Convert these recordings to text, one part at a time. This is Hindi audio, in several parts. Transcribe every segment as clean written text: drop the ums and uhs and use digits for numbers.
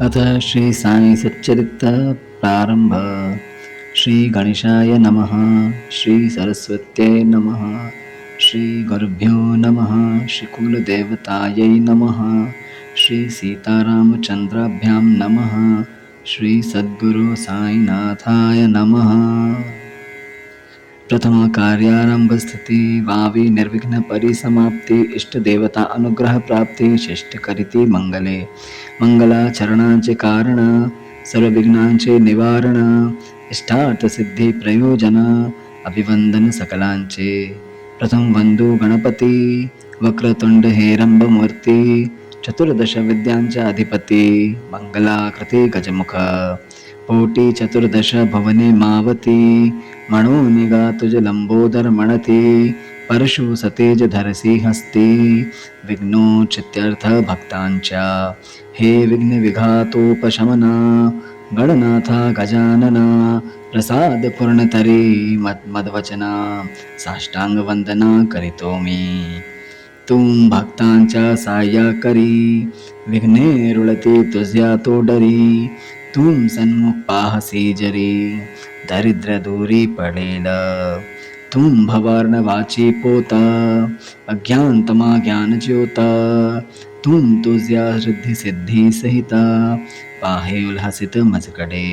अथ श्री साई सच्चरित प्रारंभ। श्री गणेशाय नमः। श्री सरस्वत्यै नमः। श्री गुरुभ्यो नमः। श्री कुलदेवतायै नमः। श्री सीतारामचंद्राभ्यां नमः। श्री सद्गुरु साईनाथाय नमः। प्रथम कार्यारंभ स्थिति वावी निर्विघ्न परिसमाप्ति इष्ट देवता अनुग्रह प्राप्ति शिष्ट करिति मंगले मंगलाचरणांचे कारण सर्व विघ्नांचे निवारण इष्टार्थ सिद्धी प्रयोजन अभिवंदन सकलांचे। प्रथम वंदू गणपती वक्रतुंड हेरंब मूर्ती चतुर्दश विद्यांचा अधिपती मंगलाकृती गजमुख पोटी चतुर्दश भवने मावती म्हणून निगा तुझ लंबोदर म्हणती परशु सतेज धरसी हस्ती विघ्नोचित्यर्थ भक्तांच्या हे विघ्न विघातोपशमना गणनाथा गजानना प्रसाद पूर्णतरी मदवचना साष्टांग वंदना करीतो मी तुम भक्तांच्या साह्या करी विघ्ने रुळती तुझ्या तो डरी तुम सन्मुख पाहसी जरी दरिद्र दूरी पडेल तुम भवार्ण वाची पोता अज्ञानतमा ज्ञान ज्योता तुम तुझ्या रिद्धी सिद्धी सहिता पाहे उल्हासित मजकडे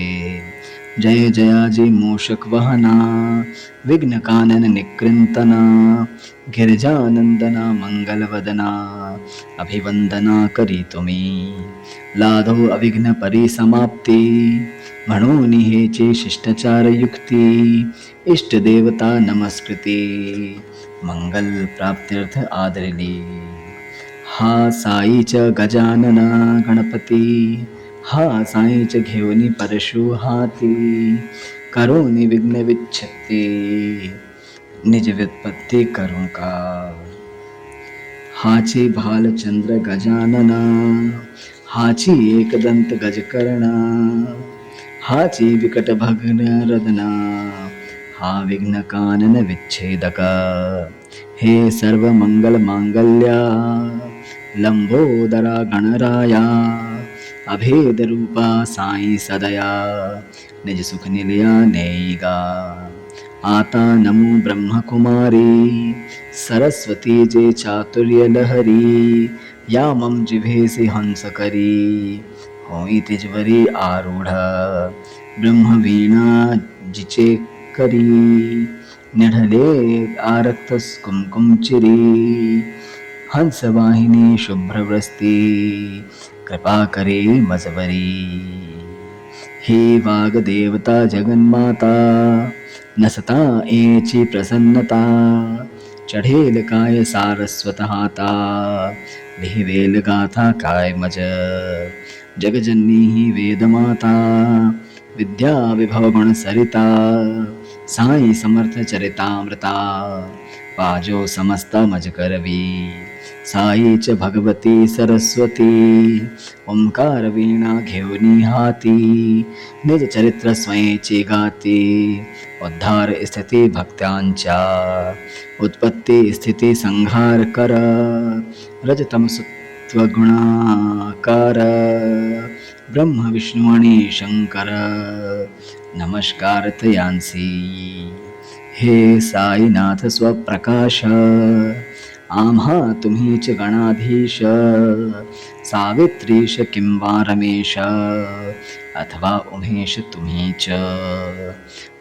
जय जयाजी मूषक वहना विघ्न कानन निकृंतना गिरिजानंदना मंगलवदना अभिवंदना करी तुम्ही लाधो अविघ्न परिसमाप्ती म्हणून हेचे शिष्टाचार युक्ती इष्ट देवता नमस्कृती मंगल प्राप्त्यर्थ आदरिली हा साईच गजानना गणपती हा साईच घेऊनी परशु हाती करोनी विघ्न विच्छत्ती निज व्युत्पत्ती करू का हाची भालचंद्र गजानना हाची एकदंत गजकर्णा हाची विकट भग्न रदना हा विघ्न कानन विच्छेदका हे सर्व मंगल मांगल्या लंबोदरा गणराया अभेद रूपा साई सदया निज सुख निलया नेईगा आता नमो ब्रह्मकुमारी सरस्वती जे चातुर्य लहरी या मम जिभेसी हंस करी होई तिजवरी आरूढ ब्रह्मवीणा जिचे करी निढले आरक्त कुमकुम चिरी हंसवाहिनी शुभ्रवस्ती कृपा करे मजवरी हे वाग देवता जगन्माता नसता एची प्रसन्नता चढेल काय सारस्वत हाता लिहिवेल गाथा काय मज जगजननी ही वेदमाता विद्या विभव गुण सरिता साई समर्थ चरितामृता पाजो समस्त मज करवी साईच भगवती सरस्वती ओंकार वीणा घेऊनी हाती निज चरित्र स्वयंची गाती उद्धार स्थिती भक्त्यांच्या उत्पत्ती स्थिती संहार कर रजतम सत्व गुणाकार ब्रह्म विष्णू आणि शंकर नमस्कार तयांसी हे साईनाथ स्वप्रकाश आम्हा तुम्हीच गणाधीश सावित्रीश किंवा रमेश अथवा उमेश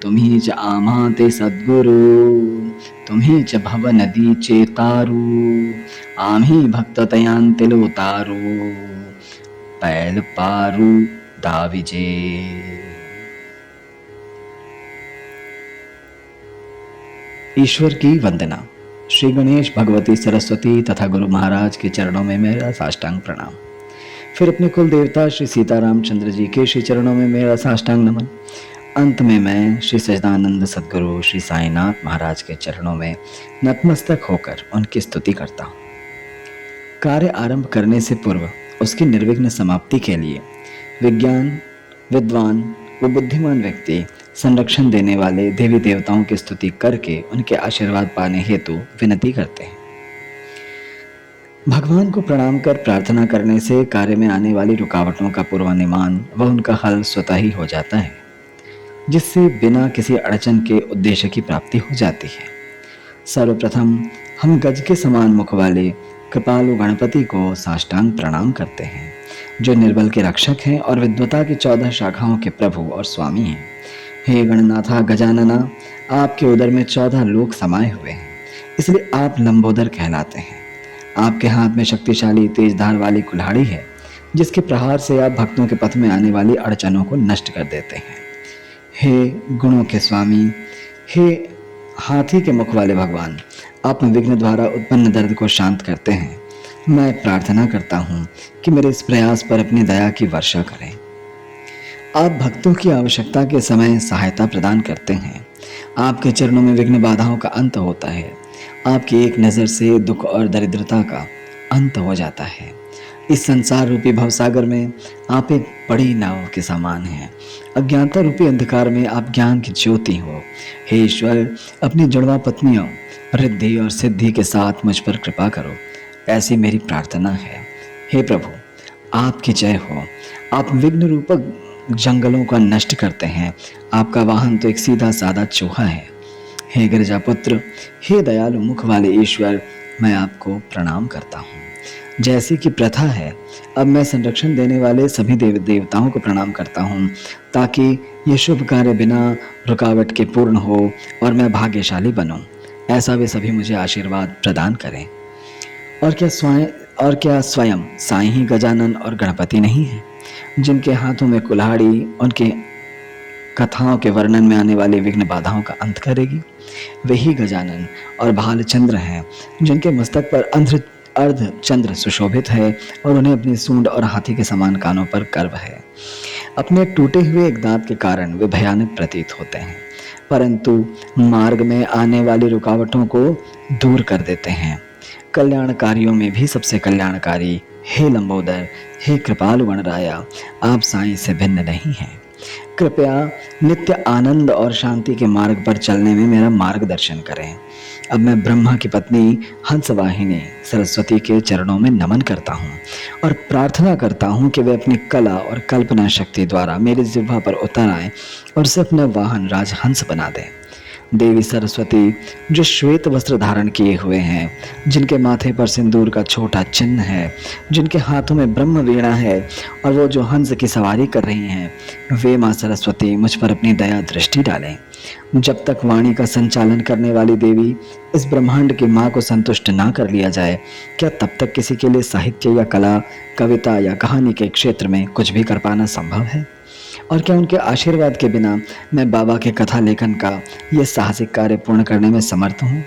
तुम्हीच आम्हा ते सद्गुरु तुम्हीच भव नदीचे तारू आम्ही भक्त तयांतील उतारू पैल पारू दाविजे। ईश्वर की वंदना। श्री गणेश भगवती सरस्वती तथा गुरु महाराज के चरणों में मेरा साष्टांग प्रणाम। फिर अपने कुल देवता श्री सीतारामचंद्र जी के श्री चरणों में मेरा साष्टांग नमन। अंत में मैं श्री सच्चिदानंद सद्गुरु श्री साईनाथ महाराज के चरणों में नतमस्तक होकर उनकी स्तुति करता हूँ। कार्य आरंभ करने से पूर्व उसकी निर्विघ्न समाप्ति के लिए विज्ञान विद्वान व बुद्धिमान व्यक्ति संरक्षण देने वाले देवी देवताओं की स्तुति करके उनके आशीर्वाद पाने हेतु विनती करते हैं। भगवान को प्रणाम कर प्रार्थना करने से कार्य में आने वाली रुकावटों का पूर्वानुमान व उनका हल स्वतः ही हो जाता है, जिससे बिना किसी अड़चन के उद्देश्य की प्राप्ति हो जाती है। सर्वप्रथम हम गज के समान मुख वाले कृपालु गणपति को साष्टांग प्रणाम करते हैं, जो निर्बल के रक्षक हैं और विद्वता की 14 शाखाओं के प्रभु और स्वामी हैं। हे गणनाथा गजानना, आपके उदर में 14 लोक समाये हुए हैं, इसलिए आप लंबोदर कहलाते हैं। आपके हाथ में शक्तिशाली तेज धार वाली कुल्हाड़ी है, जिसके प्रहार से आप भक्तों के पथ में आने वाली अड़चनों को नष्ट कर देते हैं। हे गुणों के स्वामी, हे हाथी के मुख वाले भगवान, आप विघ्न द्वारा उत्पन्न दर्द को शांत करते हैं। मैं प्रार्थना करता हूँ कि मेरे इस प्रयास पर अपनी दया की वर्षा करें। आप भक्तों की आवश्यकता के समय सहायता प्रदान करते हैं। आपके चरणों में विघ्न बाधाओं का अंत होता है। आपकी एक नज़र से दुख और दरिद्रता का अंत हो जाता है। इस संसार रूपी भवसागर में आप एक बड़ी नाव के समान हैं। अज्ञानता रूपी अंधकार में आप ज्ञान की ज्योति हो। हे ईश्वर, अपनी जुड़वा पत्नियों रिद्धि और सिद्धि के साथ मुझ पर कृपा करो, ऐसी मेरी प्रार्थना है। हे प्रभु, आपकी जय हो। आप विघ्न रूपक जंगलों का नष्ट करते हैं। आपका वाहन तो एक सीधा साधा चूहा है। हे गिरजापुत्र, हे दयालु मुख वाले ईश्वर, मैं आपको प्रणाम करता हूँ। जैसी कि प्रथा है, अब मैं संरक्षण देने वाले सभी देवताओं को प्रणाम करता हूँ, ताकि ये शुभ कार्य बिना रुकावट के पूर्ण हो और मैं भाग्यशाली बनूं। ऐसा वे सभी मुझे आशीर्वाद प्रदान करें। और क्या स्वयं साईं ही गजानन और गणपति नहीं है, जिनके हाथों में कुल्हाड़ी उनके कथाओं के वर्णन में आने वाली विघ्न बाधाओं का अंत करेगी। वही गजानन और भालचंद्र हैं, जिनके मस्तक पर अर्ध चंद्र सुशोभित है और उन्हें अपनी सूंड और हाथी के समान कानों पर गर्व है। अपने टूटे हुए एक दांत के कारण वे भयानक प्रतीत होते हैं, परंतु मार्ग में आने वाली रुकावटों को दूर कर देते हैं। कल्याणकारियों में भी सबसे कल्याणकारी हे लंबोदर, हे कृपालु गणराया, आप साईं से भिन्न नहीं हैं। कृपया नित्य आनंद और शांति के मार्ग पर चलने में मेरा मार्गदर्शन करें। अब मैं ब्रह्मा की पत्नी हंसवाहिनी सरस्वती के चरणों में नमन करता हूँ और प्रार्थना करता हूँ कि वे अपनी कला और कल्पना शक्ति द्वारा मेरी जिह्वा पर उतर आएं और उसे अपना वाहन राजहंस बना दें। देवी सरस्वती, जो श्वेत वस्त्र धारण किए हुए हैं, जिनके माथे पर सिंदूर का छोटा चिन्ह है, जिनके हाथों में ब्रह्म वीणा है और वो जो हंस की सवारी कर रही हैं, वे माँ सरस्वती मुझ पर अपनी दया दृष्टि डालें। जब तक वाणी का संचालन करने वाली देवी इस ब्रह्मांड की माँ को संतुष्ट ना कर लिया जाए, क्या तब तक किसी के लिए साहित्य या कला, कविता या कहानी के क्षेत्र में कुछ भी कर पाना संभव है? और क्या उनके आशीर्वाद के बिना मैं बाबा के कथा लेखन का यह साहसिक कार्य पूर्ण करने में समर्थ हूँ?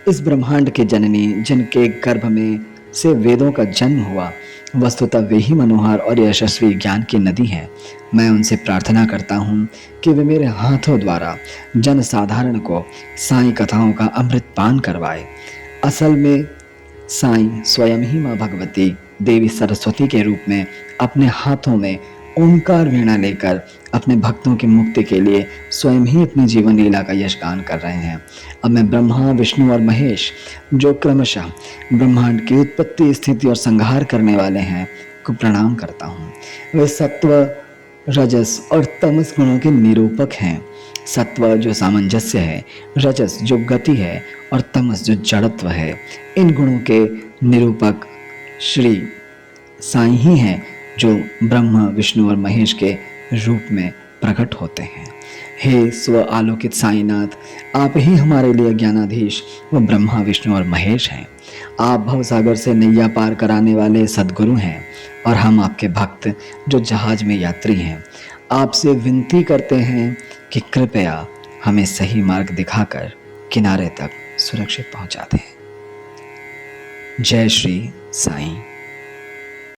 इस ब्रह्मांड के जननी, जिनके गर्भ में से वेदों का जन्म हुआ, वस्तुतः वे ही मनोहर और यशस्वी ज्ञान की नदी है। मैं उनसे प्रार्थना करता हूँ कि वे मेरे हाथों द्वारा जन साधारण को साईं कथाओं का अमृत पान करवाए। असल में साईं स्वयं ही माँ भगवती देवी सरस्वती के रूप में अपने हाथों में ओंकार वीणा लेकर अपने भक्तों की मुक्ति के लिए स्वयं ही अपनी जीवन लीला का यशगान कर रहे हैं। अब मैं ब्रह्मा, विष्णु और महेश, जो क्रमशः ब्रह्मांड की उत्पत्ति, स्थिति और संहार करने वाले हैं, को प्रणाम करता हूँ। वे सत्व, रजस और तमस गुणों के निरूपक हैं। सत्व जो सामंजस्य है, रजस जो गति है और तमस जो जड़त्व है। इन गुणों के निरूपक श्री साईं ही हैं, जो ब्रह्मा, विष्णु और महेश के रूप में प्रकट होते हैं। हे स्व आलोकित साईनाथ, आप ही हमारे लिए ज्ञानाधीश व ब्रह्मा, विष्णु और महेश हैं। आप भवसागर से नैया पार कराने वाले सद्गुरु हैं और हम आपके भक्त, जो जहाज में यात्री हैं। आपसे विनती करते हैं कि कृपया हमें सही मार्ग दिखाकर किनारे तक सुरक्षित पहुंचा दें। जय श्री साईं।